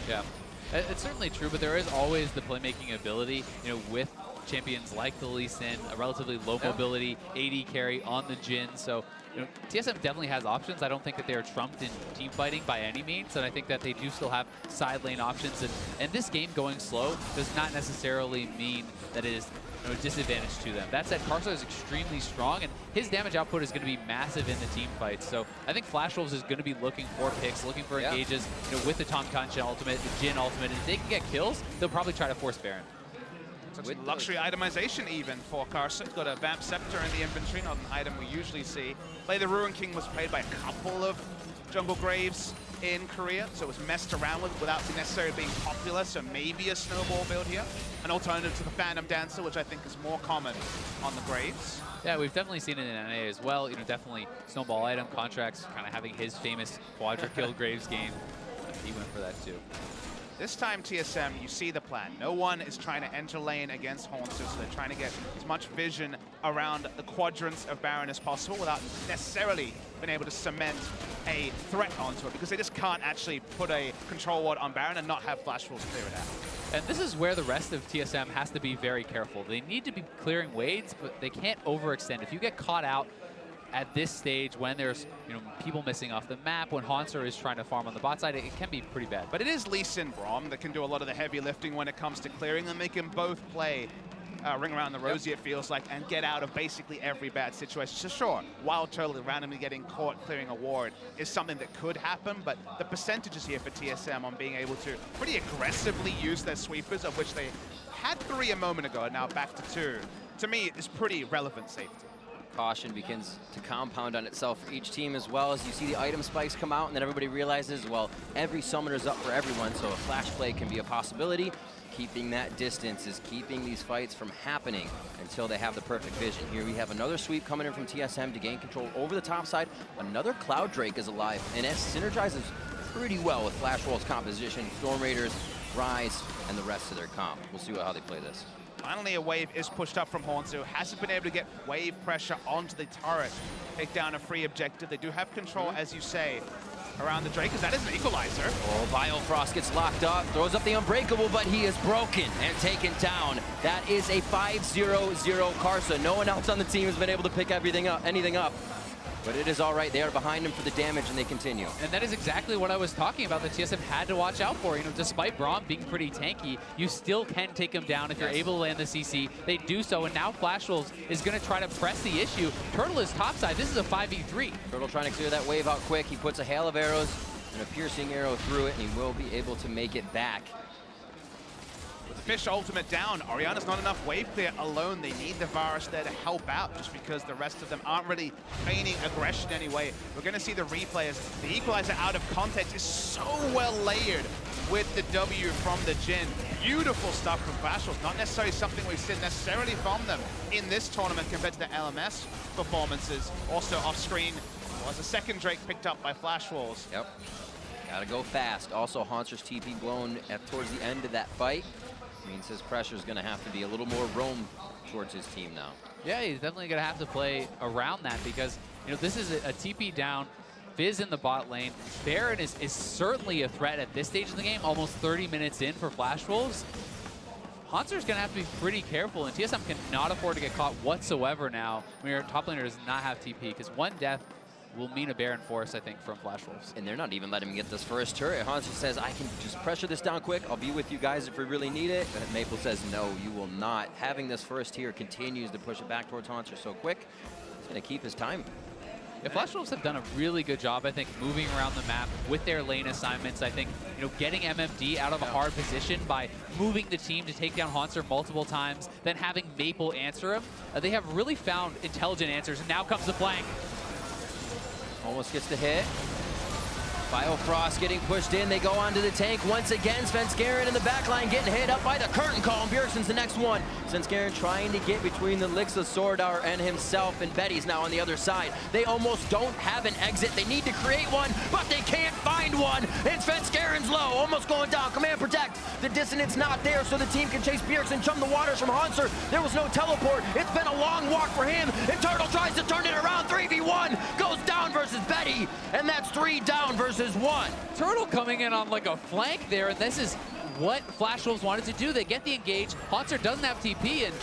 Yeah. It's certainly true, but there is always the playmaking ability, with champions like the Lee Sin, a relatively low mobility AD carry on the Jhin. So, you know, TSM definitely has options. I don't think that they're trumped in team fighting by any means, and I think that they do still have side lane options. And this game going slow does not necessarily mean that it is a disadvantage to them. That said, Karsa is extremely strong, and his damage output is going to be massive in the team fight. So I think Flash Wolves is going to be looking for picks, looking for engages, you know, with the Tahm Kench ultimate, the Jhin ultimate. And if they can get kills, they'll probably try to force Baron. With luxury itemization even for Karsa. He's got a Vamp Scepter in the inventory, not an item we usually see. Play the Ruin King was played by a couple of Jungle Graves in Korea, so it was messed around with without necessarily being popular, so maybe a snowball build here. An alternative to the Phantom Dancer, which I think is more common on the Graves. Yeah, we've definitely seen it in NA as well. You know, definitely snowball item contracts, kind of having his famous Quadra Kill Graves game. He went for that too. This time, TSM, you see the plan. No one is trying to enter lane against Hauntzer, so they're trying to get as much vision around the quadrants of Baron as possible without necessarily being able to cement a threat onto it, because they just can't actually put a control ward on Baron and not have Flash Wolves clear it out. And this is where the rest of TSM has to be very careful. They need to be clearing waves, but they can't overextend. If you get caught out at this stage, when there's, you know, people missing off the map, when Hauntzer is trying to farm on the bot side, it can be pretty bad. But it is Lee Sin Braum that can do a lot of the heavy lifting when it comes to clearing, and they can both play Ring Around the Rosie, it feels like, and get out of basically every bad situation. So sure, WildTurtle randomly getting caught clearing a ward is something that could happen, but the percentages here for TSM on being able to pretty aggressively use their sweepers, of which they had 3 a moment ago, now back to 2, to me is pretty relevant safety. Caution begins to compound on itself for each team, as well as you see the item spikes come out, and then everybody realizes, well, every summoner's up for everyone, so a flash play can be a possibility. Keeping that distance is keeping these fights from happening until they have the perfect vision. Here we have another sweep coming in from TSM to gain control over the top side. Another Cloud Drake is alive, and it synergizes pretty well with Flash Wolves' composition, Storm Raiders, Ryze, and the rest of their comp. We'll see how they play this. Finally, a wave is pushed up from Hauntzer, who hasn't been able to get wave pressure onto the turret. Take down a free objective. They do have control, as you say, around the Drake, because that is an equalizer. Oh, Biofrost gets locked up, throws up the Unbreakable, but he is broken and taken down. That is a 5-0-0 Karsa. No one else on the team has been able to pick anything up. But it is all right. They are behind him for the damage, and they continue. And that is exactly what I was talking about that TSM had to watch out for. You know, despite Braum being pretty tanky, you still can take him down if you're able to land the CC. They do so, and now Flash Wolves is going to try to press the issue. Turtle is topside. This is a 5v3. Turtle trying to clear that wave out quick. He puts a hail of arrows and a piercing arrow through it, and he will be able to make it back. With the Fish ultimate down, Orianna's not enough wave clear alone. They need the Varus there to help out, just because the rest of them aren't really feigning aggression anyway. We're going to see the replays. The equalizer out of context is so well layered with the W from the Jhin. Beautiful stuff from Flash Wolves. Not necessarily something we've seen necessarily from them in this tournament compared to the LMS performances. Also off screen was a second Drake picked up by Flash Wolves. Yep. Gotta go fast. Also, Hauntzer's TP blown towards the end of that fight. Means his pressure is going to have to be a little more roam towards his team now. Yeah, he's definitely going to have to play around that, because, you know, this is a TP down, Fizz in the bot lane. Baron is certainly a threat at this stage of the game, almost 30 minutes in for Flash Wolves. Hauntzer's going to have to be pretty careful, and TSM cannot afford to get caught whatsoever now when your top laner does not have TP, because one death will mean a Baron force, I think, from Flash Wolves. And they're not even letting him get this first turret. Hauntzer says, I can just pressure this down quick. I'll be with you guys if we really need it. But Maple says, no, you will not. Having this first tier continues to push it back towards Hauntzer so quick. He's going to keep his time. Yeah, Flash Wolves have done a really good job, I think, moving around the map with their lane assignments. I think, you know, getting MMD out of a hard position by moving the team to take down Hauntzer multiple times, then having Maple answer him. They have really found intelligent answers, and now comes the flank. Almost gets the hit. Biofrost getting pushed in. They go onto the tank once again. Svenskeren in the back line getting hit up by the curtain call. Bjergsen's the next one. Svenskeren trying to get between the licks of SwordArt and himself, and Betty's now on the other side. They almost don't have an exit. They need to create one, but they can't find one. And Svenskeren's low, almost going down. Command protect. The dissonance not there, so the team can chase Bjergsen, chum the waters from Hauntzer. There was no teleport. It's been a long walk for him, and Turtle tries to turn it around. 3v1 goes down versus Betty, and that's 3 down versus 1. Turtle coming in on like a flank there, and this is what Flash Wolves wanted to do. They get the engage. Hauntzer doesn't have TP, and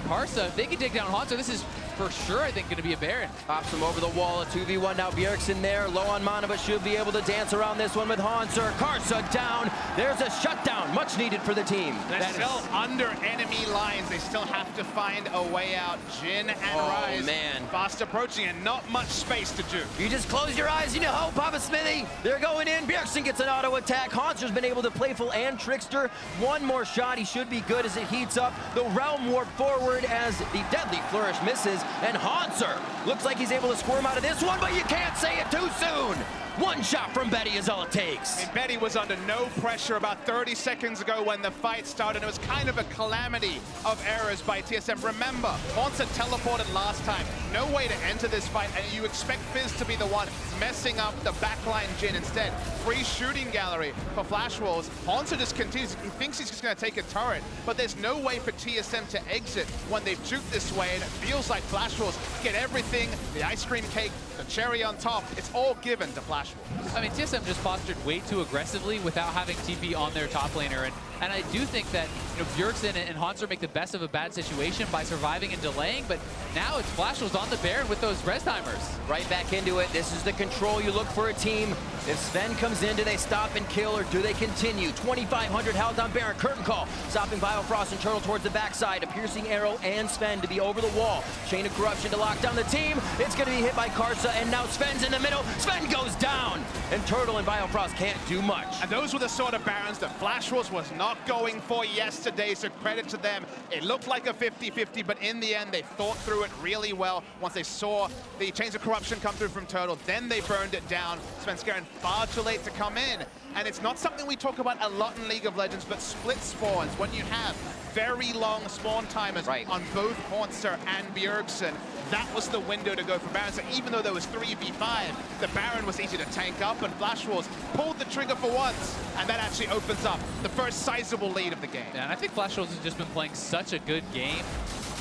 Karsa, if they can take down Hauntzer, this is for sure, I think, going to be a Baron. Pops him over the wall, a 2v1 now. Bjergsen there, low on mana, but should be able to dance around this one with Hauntzer. Karsa down. There's a shutdown, much needed for the team. They're still under enemy lines. They still have to find a way out. Jhin and Ryze fast approaching and not much space to juke. You just close your eyes, you know, Papasmithy. They're going in. Bjergsen gets an auto attack. Hauntzer's been able to playful and trickster. One more shot, he should be good as it heats up. The realm warp forward as the deadly flourish misses. And Hauntzer looks like he's able to squirm out of this one, but you can't say it too soon. One shot from Betty is all it takes. And Betty was under no pressure about 30 seconds ago when the fight started. It was kind of a calamity of errors by TSM. Remember, Hauntzer teleported last time. No way to enter this fight, and you expect Fizz to be the one messing up the backline jhin instead. Free shooting gallery for Flash Wolves. Hauntzer just continues. He thinks he's just going to take a turret, but there's no way for TSM to exit when they've juked this way, and it feels like Flash Wolves get everything, the ice cream cake, the cherry on top. It's all given to Flash Wolves. I mean, TSM just postured way too aggressively without having TP on their top laner, and I do think that, you know, Bjergsen and Hauntzer make the best of a bad situation by surviving and delaying, but now it's Flash Wolves on the Baron with those res timers. Right back into it. This is the control you look for a team. If Sven comes in, do they stop and kill, or do they continue? 2,500 health on Baron. Curtain call, stopping Biofrost and Turtle towards the backside. A piercing arrow and Sven to be over the wall. Chain of corruption to lock down the team. It's going to be hit by Karsa, and now Sven's in the middle. Sven goes down, and Turtle and Biofrost can't do much. And those were the sort of Barons that Flash Wolves was not going for yesterday, so credit to them. It looked like a 50-50, but in the end, they thought through it really well. Once they saw the Chains of Corruption come through from Turtle, then they burned it down. Svenskeren far too late to come in. And it's not something we talk about a lot in League of Legends, but split spawns, when you have very long spawn timers on both Hauntzer and Bjergsen, that was the window to go for Baron. So even though there was 3v5, the Baron was easy to tank up, and Flash Wolves pulled the trigger for once, and that actually opens up the first sizable lead of the game. Yeah, and I think Flash Wolves has just been playing such a good game.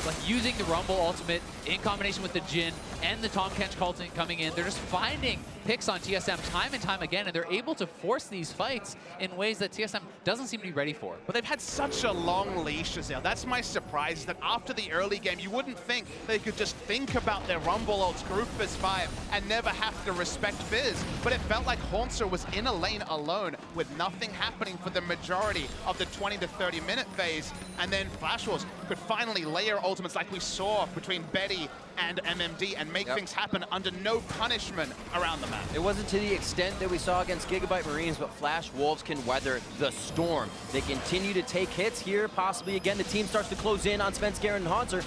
Like using the Rumble ultimate in combination with the Jhin and the Tahm Kench cult coming in, they're just finding picks on TSM time and time again, and they're able to force these fights in ways that TSM doesn't seem to be ready for. But they've had such a long leash, Azael. That's my surprise, is that after the early game, you wouldn't think they could just think about their Rumble ults, group Fizz 5, and never have to respect Fizz. But it felt like Hauntzer was in a lane alone with nothing happening for the majority of the 20 to 30 minute phase, and then Flash Wolves could finally layer ultimates like we saw between Betty and MMD and make things happen under no punishment around the map. It wasn't to the extent that we saw against Gigabyte Marines, but Flash Wolves can weather the storm. They continue to take hits here, possibly again the team starts to close in on Svenskeren and Hauntzer.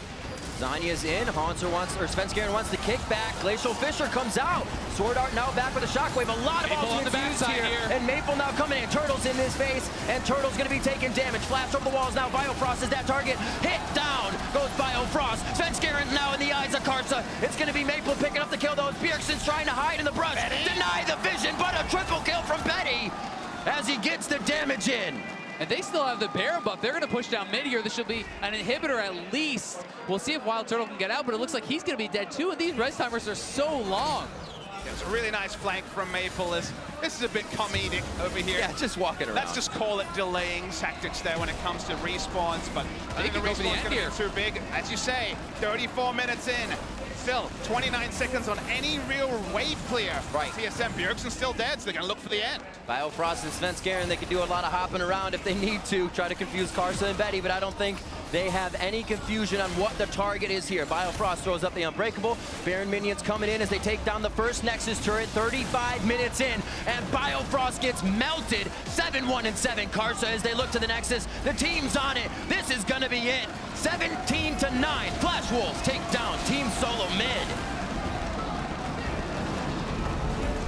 Zanya's in, Svenskeren wants the kick back. Glacial Fisher comes out. SwordArt now back with a shockwave. A lot of ultimates used here. And Maple now coming in. Turtle's in this phase, and Turtle's gonna be taking damage. Flash over the walls now. Biofrost is that target. Hit down goes Biofrost. Svenskeren now in the eyes of Karsa. It's gonna be Maple picking up the kill though. Bjergsen's trying to hide in the brush. Deny the vision, but a triple kill from Betty as he gets the damage in. And they still have the Baron buff. They're going to push down mid here. This should be an inhibitor at least. We'll see if WildTurtle can get out, but it looks like he's going to be dead too. And these res timers are so long. It's a really nice flank from Maple. This is a bit comedic over here. Yeah, just walking around. Let's just call it delaying tactics there when it comes to respawns, but I think the respawn's going to be too big. As you say, 34 minutes in. Still, 29 seconds on any real wave clear. TSM, Bjergsen's still dead, so they're going to look for the end. Biofrost and Svenskeren, they can do a lot of hopping around if they need to, try to confuse Karsa and Betty, but I don't think they have any confusion on what the target is here. Biofrost throws up the Unbreakable. Baron minions coming in as they take down the first Nexus turret, 35 minutes in, and Biofrost gets melted. 7-1 and 7 Karsa as they look to the Nexus. The team's on it. This is going to be it. 17-9. Flash Wolves take down Team Solomid.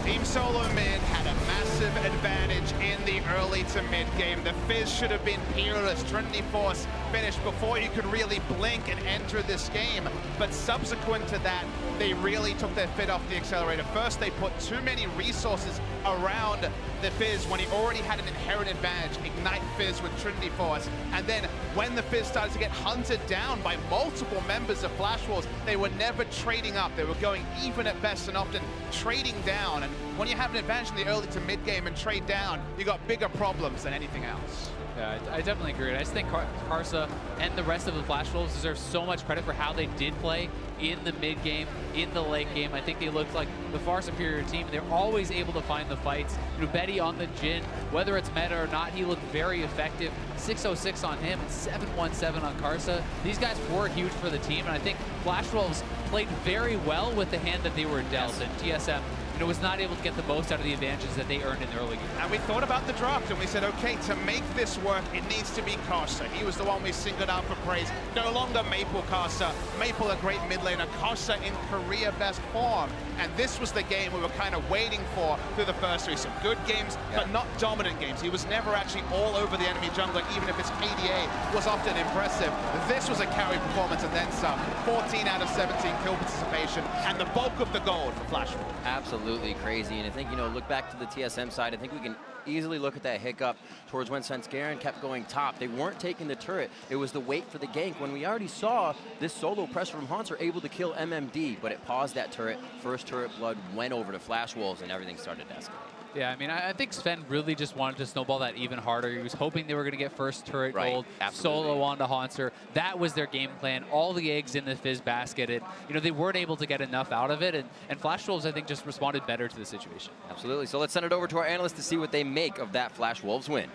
Team Solomid had a massive advantage in the early to mid game. The Fizz should have been peerless. Trinity Force finished before you could really blink and enter this game. But subsequent to that, they really took their foot off the accelerator. First, they put too many resources around the Fizz when he already had an inherent advantage. Ignite Fizz with Trinity Force. And then when the Fizz started to get hunted down by multiple members of Flash Wolves, they were never trading up. They were going even at best and often trading down. And when you have an advantage in the early to mid game and trade down, you got bigger problems than anything else. Yeah, I definitely agree. I just think Karsa and the rest of the Flash Wolves deserve so much credit for how they did play in the mid game, in the late game. I think they looked like the far superior team. They're always able to find the fights. You know, Betty on the jhin, whether it's meta or not, he looked very effective. 606 on him and 717 on Karsa. These guys were huge for the team, and I think Flash Wolves played very well with the hand that they were dealt, and TSM was not able to get the most out of the advantages that they earned in the early game. And we thought about the draft and we said, okay, to make this work, it needs to be Karsa. He was the one we singled out for praise. No longer Maple Karsa. Maple, a great mid laner. Karsa in career best form. And this was the game we were kind of waiting for through the first three. Some good games, but not dominant games. He was never actually all over the enemy jungler, even if his KDA was often impressive. This was a carry performance and then some. 14 out of 17 kill participation, and the bulk of the gold for Flash Wolves. Absolutely crazy. And I think, you know, look back to the TSM side, I think we can easily look at that hiccup towards when Svenskeren kept going top. They weren't taking the turret. It was the wait for the gank when we already saw this solo pressure from Hauntzer able to kill MMD, but it paused that turret. First turret blood went over to Flash Wolves and everything started to escalate. Yeah, I mean, I think Sven really just wanted to snowball that even harder. He was hoping they were going to get first turret gold, solo onto Hauntzer. That was their game plan. All the eggs in the Fizz basket. And, you know, they weren't able to get enough out of it. And Flash Wolves, I think, just responded better to the situation. Absolutely. So let's send it over to our analysts to see what they make of that Flash Wolves win.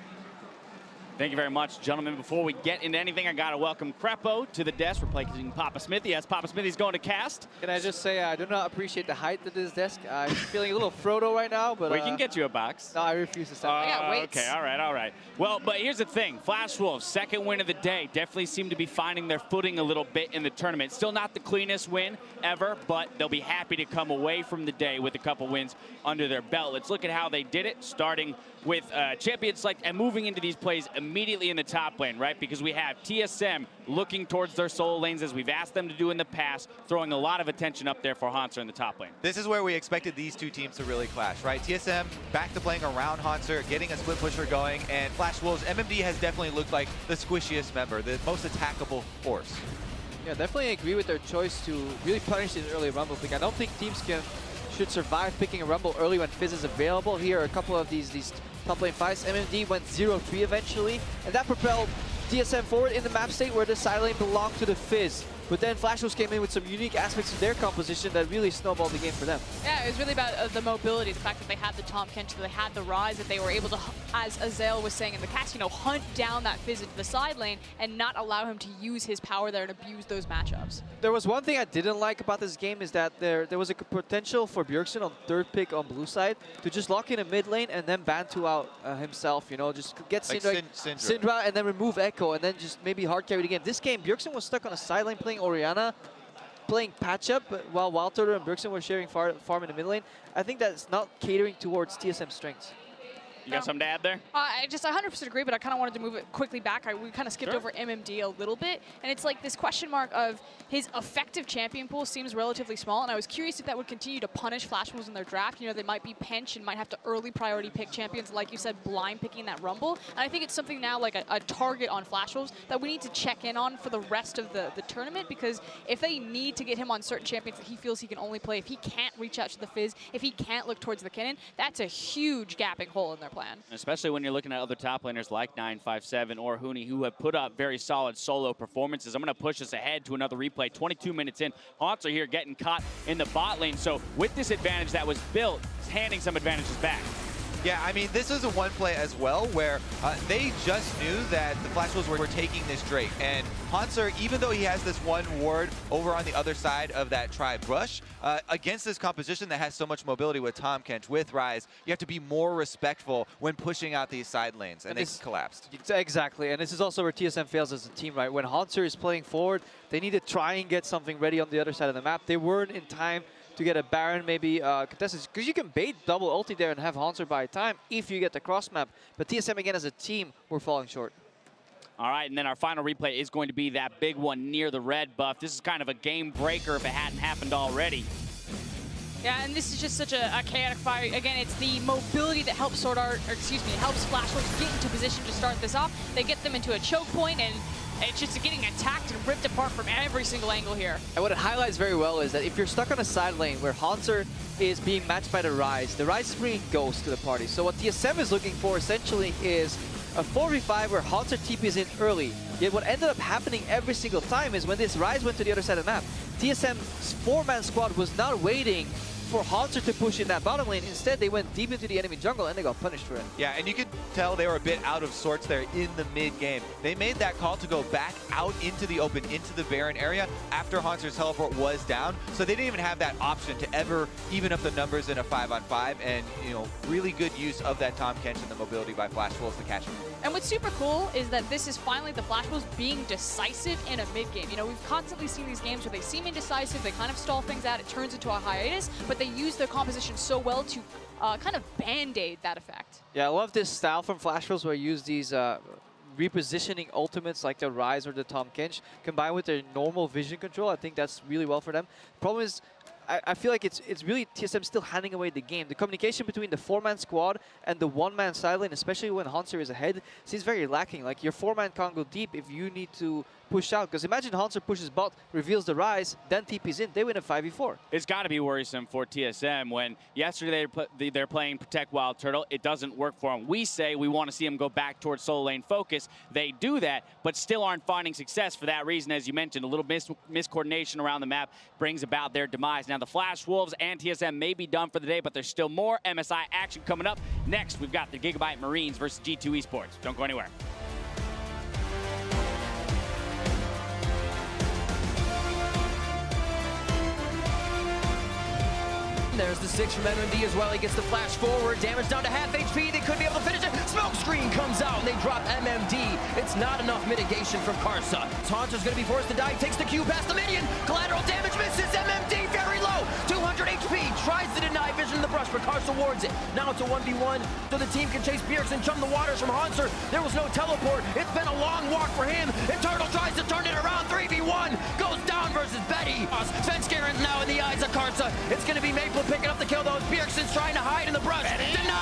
Thank you very much, gentlemen. Before we get into anything, I got to welcome Crepo to the desk, replacing Papasmithy, as Papasmithy's going to cast. Can I just say, I do not appreciate the height of this desk. I'm feeling a little Frodo right now, but... We can get you a box. No, I refuse to stand. I got weights. Okay, all right. Well, but here's the thing. Flash Wolves, second win of the day, definitely seem to be finding their footing a little bit in the tournament. Still not the cleanest win ever, but they'll be happy to come away from the day with a couple wins under their belt. Let's look at how they did it, starting with champion select and moving into these plays immediately in the top lane, right? Because we have TSM looking towards their solo lanes as we've asked them to do in the past, throwing a lot of attention up there for Hauntzer in the top lane. This is where we expected these two teams to really clash, right? TSM back to playing around Hauntzer, getting a split pusher going, and Flash Wolves, MMD has definitely looked like the squishiest member, the most attackable force. Yeah, definitely agree with their choice to really punish this early Rumble pick. I don't think teams should survive picking a Rumble early when Fizz is available. Here are a couple of these top lane fights. MMD went 0-3 eventually, and that propelled TSM forward in the map state where the side lane belonged to the Fizz. But then Flash Wolves came in with some unique aspects of their composition that really snowballed the game for them. Yeah, it was really about the mobility, the fact that they had the Tahm, Kench, that they had the Ryze, that they were able to, as Azael was saying in the cast, you know, hunt down that Fizz into the side lane and not allow him to use his power there and abuse those matchups. There was one thing I didn't like about this game is that there was a potential for Bjergsen on third pick on blue side to just lock in a mid lane and then Bantu out himself, you know, just get Syndra and then remove Echo and then just maybe hard carry the game. This game, Bjergsen was stuck on a side lane playing Orianna, playing patch up while WildTurtle and Bjergsen were sharing farm in the mid lane. I think that's not catering towards TSM's strengths. You got something to add there? I 100% agree, but I kind of wanted to move it quickly back. We kind of skipped over MMD a little bit, and it's like this question mark of his effective champion pool seems relatively small, and I was curious if that would continue to punish Flash Wolves in their draft. You know, they might be pinch and might have to early priority pick champions, like you said, blind picking that Rumble. And I think it's something now like a target on Flash Wolves that we need to check in on for the rest of the tournament, because if they need to get him on certain champions that he feels he can only play, if he can't reach out to the Fizz, if he can't look towards the Kinnan, that's a huge gapping hole in their plan. Especially when you're looking at other top laners like 957 or Huni, who have put up very solid solo performances. I'm going to push us ahead to another replay. 22 minutes in, Hauntzer here getting caught in the bot lane. So with this advantage that was built, handing some advantages back. Yeah, I mean, this is a one play as well where they just knew that the Flash Wolves were taking this Drake. And Hauntzer, even though he has this one ward over on the other side of that Tribe Rush, against this composition that has so much mobility with Tahm, Kench, with Ryze, you have to be more respectful when pushing out these side lanes, and they collapsed. Exactly, and this is also where TSM fails as a team, right? When Hauntzer is playing forward, they need to try and get something ready on the other side of the map. They weren't in time to get a Baron, maybe contested, because you can bait double ulti there and have Hauntzer buy time if you get the cross map. But TSM, again, as a team, were falling short. All right, and then our final replay is going to be that big one near the red buff. This is kind of a game breaker if it hadn't happened already. Yeah, and this is just such a chaotic fight. Again, it's the mobility that helps helps Flash Wolves get into position to start this off. They get them into a choke point, and it's just getting attacked and ripped apart from every single angle here. And what it highlights very well is that if you're stuck on a side lane where Hauntzer is being matched by the Ryze is bringing Ghost to the party. So what TSM is looking for essentially is a 4v5 where Hauntzer TPs in early. Yet what ended up happening every single time is when this Ryze went to the other side of the map, TSM's 4-man squad was not waiting for Hauntzer to push in that bottom lane. Instead, they went deep into the enemy jungle and they got punished for it. Yeah, and you could tell they were a bit out of sorts there in the mid game. They made that call to go back out into the open, into the Baron area after Hauntzer's teleport was down. So they didn't even have that option to ever even up the numbers in a 5-on-5. And, you know, really good use of that Tahm Kench and the mobility by Flash Wolves to catch him. And what's super cool is that this is finally the Flash Wolves being decisive in a mid game. You know, we've constantly seen these games where they seem indecisive, they kind of stall things out, it turns into a hiatus, but they use their composition so well to kind of band-aid that effect. Yeah, I love this style from Flash Wolves where you use these repositioning ultimates like the Ryze or the Tahm Kench combined with their normal vision control. I think that's really well for them. Problem is, I feel like it's really TSM still handing away the game. The communication between the 4-man squad and the 1-man side lane, especially when Hauntzer is ahead, seems very lacking. Like, your 4-man can't go deep if you need to push out. Because imagine Hauntzer pushes bot, reveals the Ryze, then TP's in. They win a 5v4. It's got to be worrisome for TSM when yesterday they're playing Protect WildTurtle. It doesn't work for them. We say we want to see them go back towards solo lane focus. They do that, but still aren't finding success for that reason. As you mentioned, a little miscoordination around the map brings about their demise. Now, the Flash Wolves and TSM may be done for the day, but there's still more MSI action coming up. Next, we've got the Gigabyte Marines versus G2 Esports. Don't go anywhere. There's the 6 from MMD as well. He gets the flash forward. Damage down to half HP. They could be able to finish it. Smoke screen comes out and they drop MMD. It's not enough mitigation from Karsa. Hauntzer's going to be forced to die. Takes the Q past the minion. Collateral damage misses. MMD very low. 200 HP. Tries to deny vision in the brush, but Karsa wards it. Now it's a 1v1, so the team can chase Bjergsen, chum the waters from Hauntzer. There was no teleport. It's been a long walk for him. And Turtle tries to turn it around. 3v1. Goes down versus Betty. Svenskeren now in the eyes of Karsa. It's going to be Maple picking up the kill, though. Bjergsen's trying to hide in the brush. Denied